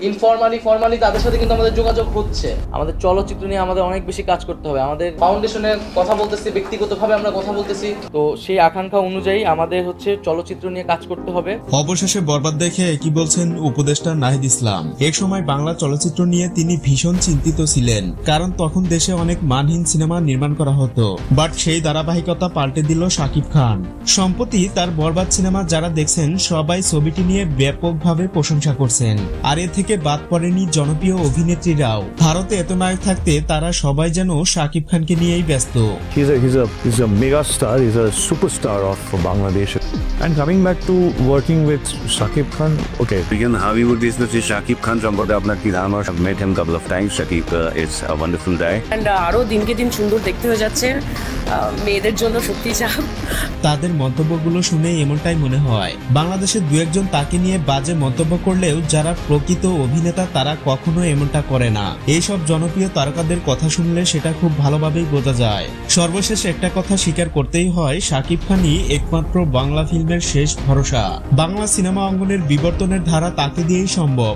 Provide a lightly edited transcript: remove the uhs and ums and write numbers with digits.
Informally formally তাদের সাথে কিন্তু আমাদের যোগাযোগ হচ্ছে। আমাদের চলচ্চিত্র নিয়ে আমাদের অনেক বেশি কাজ করতে হবে। আমাদের ফাউন্ডেশনের কথা বলতেছি, ব্যক্তিগতভাবে আমরা কথা বলতেছি, তো সেই আকাঙ্ক্ষা অনুযায়ী আমাদের হচ্ছে চলচ্চিত্র নিয়ে কাজ করতে হবে। অবশেষে বরবাদ দেখে কি বলছেন উপদেষ্টা নাহিদ ইসলাম। এক সময় বাংলা চলচ্চিত্র নিয়ে তিনি ভীষণ চিন্তিত ছিলেন, কারণ তখন দেশে অনেক মানহীন সিনেমা নির্মাণ করা হতো। বাট সেই ধারাবাহিকতা পাল্টে দিল শাকিব খান। সম্প্রতি তার বরবাদ সিনেমা যারা দেখছেন সবাই ছবিটি নিয়ে ব্যাপকভাবে প্রশংসা করছেন। আর এ থেকে বাদ পড়েনি জনপ্রিয় অভিনেত্রীরাও। ভারতে এত নায়ক থাকতে তারা সবাই যেন শাকিব খানকে নিয়েই ব্যস্ত। He's a mega star. He's a superstar of Bangladesh. And coming back to working with Shakib Khan, okay. Begin Hollywood business is Shakib Khan. সম্পর্কে আপনার কি ধারণা? I've met him couple of times. Shakib is a wonderful guy. And আরো দিনকে দিন সুন্দর দেখতে হয়ে যাচ্ছে, মেয়েদের জন্য সত্যি চাপ। তাদের মন্তব্যগুলো শুনে এমনটাই মনে হয়। বাংলাদেশের দু একজন তাকে নিয়ে বাজে মন্তব্য করলেও যারা প্রকৃত অভিনেতা তারা কখনো এমনটা করে না। এইসব জনপ্রিয় তারকাদের কথা শুনলে সেটা খুব ভালোভাবেই বোঝা যায়। সর্বশেষ একটা কথা স্বীকার করতেই হয়, শাকিব খানই একমাত্র বাংলা ফিল্মের শেষ ভরসা। বাংলা সিনেমা অঙ্গনের বিবর্তনের ধারা তাকে দিয়েই সম্ভব।